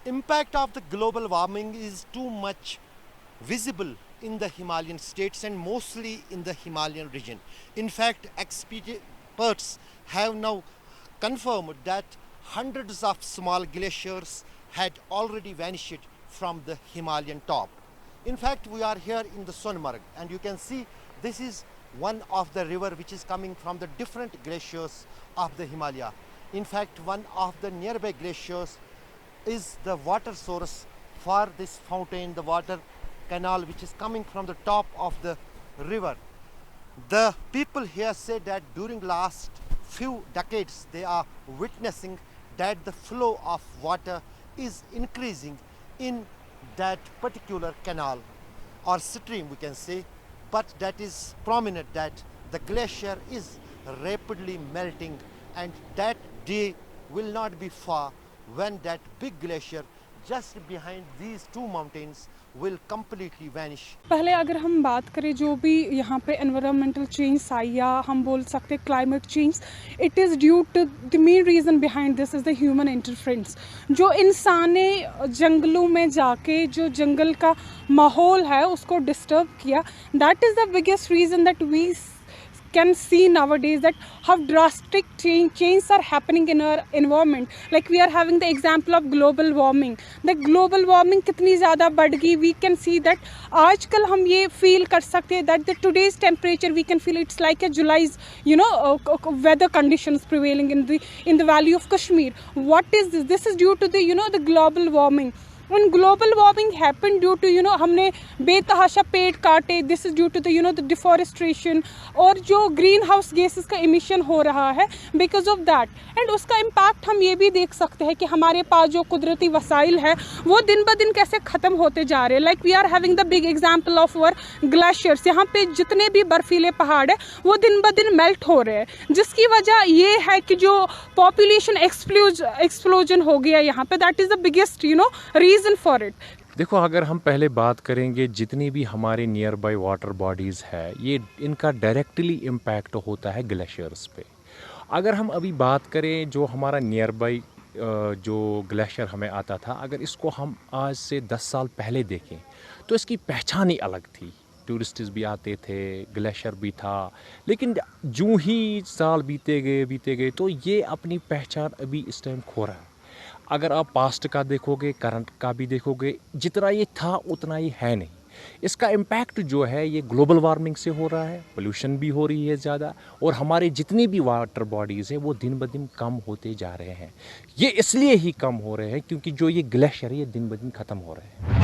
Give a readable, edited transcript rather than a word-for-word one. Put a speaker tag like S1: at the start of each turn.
S1: impact of the global warming is too much visible in the Himalayan states and mostly in the Himalayan region. In fact, experts have now confirmed that hundreds of small glaciers had already vanished from the Himalayan top. In fact, we are here in the Sonmarg, and you can see this is one of the river which is coming from the different glaciers of the Himalaya. In fact, one of the nearby glaciers is the water source for this fountain, the water canal which is coming from the top of the river. The people here say that during last few decades they are witnessing that the flow of water is increasing in that particular canal or stream, we can say, but that is prominent that the glacier is rapidly melting, and that day will not be far when that big glacier just behind these two mountains will completely vanish.
S2: पहले अगर हम बात करें जो भी यहाँ पे environmental change आई या हम बोल सकते हैं climate change, it is due to the main reason behind this is the human interference. जो इंसान ने जंगलों में जाके जो जंगल का माहौल है उसको डिस्टर्ब किया, that is the biggest reason that we can see nowadays that how drastic changes are happening in our environment. Like we are having the example of global warming. The global warming कितनी ज़्यादा बढ़ गई, we can see that आजकल हम ये feel कर सकते हैं that the today's temperature we can feel it's like a July's weather conditions prevailing in the valley of Kashmir. What is this? This is due to the the global warming. When global warming happened due to हमने बेतहाशा पेड़ काटे, this is due to the deforestation और जो green house gases का emission हो रहा है because of that. एंड उसका इम्पैक्ट हम ये भी देख सकते हैं कि हमारे पास जो कुदरती वसाइल है वो दिन ब दिन कैसे ख़त्म होते जा रहे हैं. Like we are having the big example of our glaciers. यहाँ पे जितने भी बर्फीले पहाड़ है वो दिन ब दिन मेल्ट हो रहे हैं, जिसकी वजह ये है कि जो पॉपुलेशन एक्सप्लोजन हो गया यहाँ पे, that is the biggest reason for it.
S3: देखो, अगर हम पहले बात करेंगे जितनी भी हमारे नियर बाय वाटर बॉडीज़ है, ये इनका डायरेक्टली इम्पैक्ट होता है ग्लेशियर्स पे. अगर हम अभी बात करें जो हमारा नियर बाय जो ग्लेशियर हमें आता था, अगर इसको हम आज से 10 साल पहले देखें तो इसकी पहचान ही अलग थी. टूरिस्ट्स भी आते थे, ग्लेशियर भी था, लेकिन जो ही साल बीते गए तो ये अपनी पहचान अभी इस टाइम खो रहा है. अगर आप पास्ट का देखोगे, करंट का भी देखोगे, जितना ये था उतना ये है नहीं. इसका इम्पैक्ट जो है ये ग्लोबल वार्मिंग से हो रहा है, पोल्यूशन भी हो रही है ज़्यादा, और हमारे जितनी भी वाटर बॉडीज़ हैं वो दिन ब दिन कम होते जा रहे हैं. ये इसलिए ही कम हो रहे हैं क्योंकि जो ये ग्लेशियर ये दिन ब दिन ख़त्म हो रहे हैं.